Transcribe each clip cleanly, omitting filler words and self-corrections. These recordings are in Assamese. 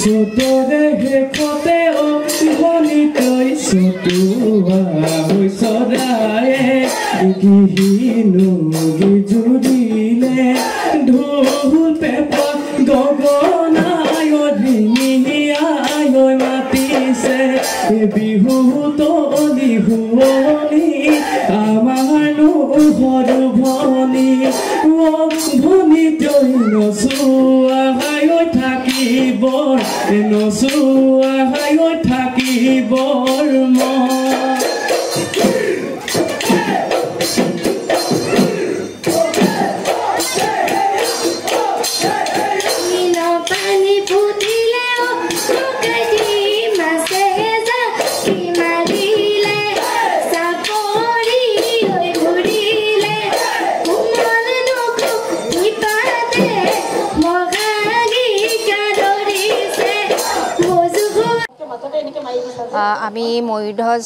Sotore hekote o bonitoi sotua hoi sodae gihinu gijurile dhul pepa gogonayo diniayo matise bihu toli huoni amanu horu boni o bonitoi nosua hayo থাকিবৰ নচুৱা হৈ থাকিবৰ আমি ময়ূৰধ্বজ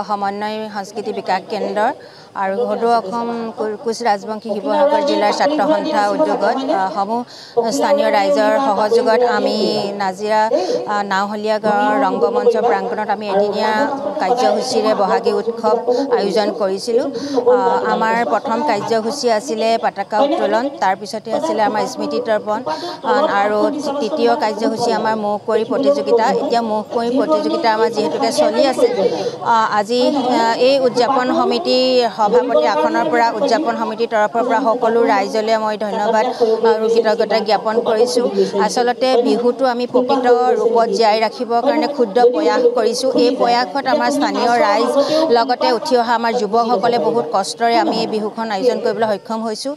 সমন্বয় সংস্কৃতি বিকাশ কেন্দ্ৰৰ আৰু সদৌ অসম কোচ ৰাজবংশী শিৱসাগৰ জিলাৰ ছাত্ৰ সন্থা উদ্যোগত সমূহ স্থানীয় ৰাইজৰ সহযোগত আমি নাজিৰা নাওহলীয়া গাঁৱৰ ৰংগমঞ্চ প্ৰাংগণত আমি এদিনীয়া কাৰ্যসূচীৰে বহাগী উৎসৱ আয়োজন কৰিছিলোঁ। আমাৰ প্ৰথম কাৰ্যসূচী আছিলে পতাকা উত্তোলন, তাৰপিছতে আছিলে আমাৰ স্মৃতি তৰ্পণ আৰু তৃতীয় কাৰ্যসূচী আমাৰ মহ কুঁৱৰী প্ৰতিযোগিতা। এতিয়া মহ কুঁৱৰী প্ৰতিযোগিতা আমাৰ যিহেতুকে চলি আছে, আজি এই উদযাপন সমিতি সভাপতি আসনৰ পৰা উদযাপন সমিতিৰ তৰফৰ পৰা সকলো ৰাইজলৈ মই ধন্যবাদ আৰু কৃতজ্ঞতা জ্ঞাপন কৰিছোঁ। আচলতে বিহুটো আমি প্ৰকৃত ৰূপত জীয়াই ৰাখিবৰ কাৰণে ক্ষুদ্ৰ প্ৰয়াস কৰিছোঁ। এই প্ৰয়াসত আমাৰ স্থানীয় ৰাইজ লগতে উঠি অহা আমাৰ যুৱকসকলে বহুত কষ্টৰে আমি এই বিহুখন আয়োজন কৰিবলৈ সক্ষম হৈছোঁ।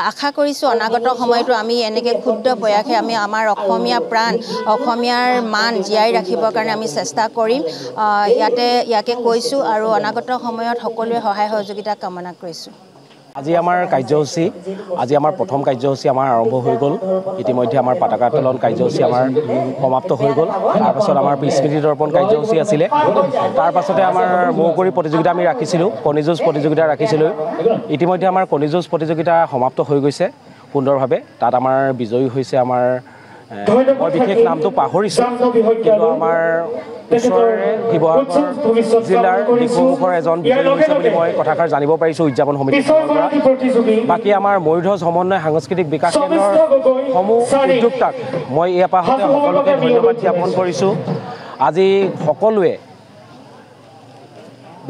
আশা কৰিছোঁ অনাগত সময়তো আমি এনেকৈ ক্ষুদ্ৰ প্ৰয়াসে আমি আমাৰ অসমীয়া প্ৰাণ অসমীয়াৰ মান জীয়াই ৰাখিবৰ কাৰণে আমি চেষ্টা কৰিম। ইয়াকে কৈছোঁ আৰু অনাগত সময়ত সকলোৱে সহায় সহযোগিতা কামনা কৰিছোঁ। আজি আমাৰ প্ৰথম কাৰ্যসূচী আমাৰ আৰম্ভ হৈ গ'ল। ইতিমধ্যে আমাৰ পতাকা উত্তোলন কাৰ্যসূচী আমাৰ সমাপ্ত হৈ গ'ল। তাৰপাছত আমাৰ স্মৃতি তৰ্পণ কাৰ্যসূচী আছিলে। তাৰপাছতে আমাৰ মহ কুঁৱৰী প্ৰতিযোগিতা আমি ৰাখিছিলোঁ, কণী যুঁজ প্ৰতিযোগিতা ৰাখিছিলোঁ। ইতিমধ্যে আমাৰ কণী যুঁজ প্ৰতিযোগিতা সমাপ্ত হৈ গৈছে সুন্দৰভাৱে। তাত আমাৰ বিজয়ী হৈছে আমাৰ মই বিশেষ নামটো পাহৰিছোঁ, কিন্তু আমাৰ ওচৰৰে শিৱসাগৰ জিলাৰ দিখৌমুখৰ এজন বিজয়ী হৈছে বুলি মই কথাষাৰ জানিব পাৰিছোঁ উদযাপন সমিতিৰ পৰা। বাকী আমাৰ ময়ূৰধ্বজ সমন্বয় সাংস্কৃতিক বিকাশ কেন্দ্ৰৰ সমূহ উদ্যোক্তাক মই এই পাহতে সকলোকে ধন্যবাদ জ্ঞাপন কৰিছোঁ। আজি সকলোৱে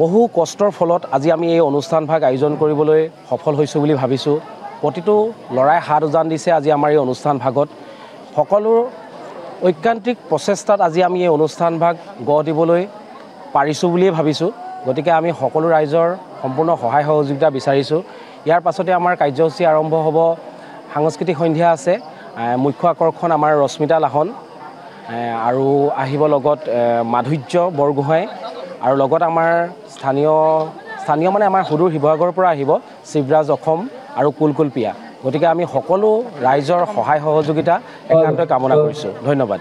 বহু কষ্টৰ ফলত আজি আমি এই অনুষ্ঠানভাগ আয়োজন কৰিবলৈ সফল হৈছোঁ বুলি ভাবিছোঁ। প্ৰতিটো ল'ৰাই হাত উজান দিছে আজি আমাৰ এই অনুষ্ঠানভাগত। সকলো ঐকান্তিক প্ৰচেষ্টাত আজি আমি এই অনুষ্ঠানভাগ গঢ় দিবলৈ পাৰিছোঁ বুলিয়ে ভাবিছোঁ। গতিকে আমি সকলো ৰাইজৰ সম্পূৰ্ণ সহায় সহযোগিতা বিচাৰিছোঁ। ইয়াৰ পাছতে আমাৰ কাৰ্যসূচী আৰম্ভ হ'ব। সাংস্কৃতিক সন্ধিয়া আছে, মুখ্য আকৰ্ষণ আমাৰ ৰশ্মিতা লাহন আৰু আহিব লগত মাধুৰ্য বৰগোহাঁই আৰু লগত আমাৰ স্থানীয় মানে আমাৰ সুদূৰ শিৱসাগৰৰ পৰা আহিব শিৱৰাজ অসম আৰু কুলকুলপিয়া। গতিকে আমি সকলো ৰাইজৰ সহায় সহযোগিতা একান্তই কামনা কৰিছোঁ। ধন্যবাদ।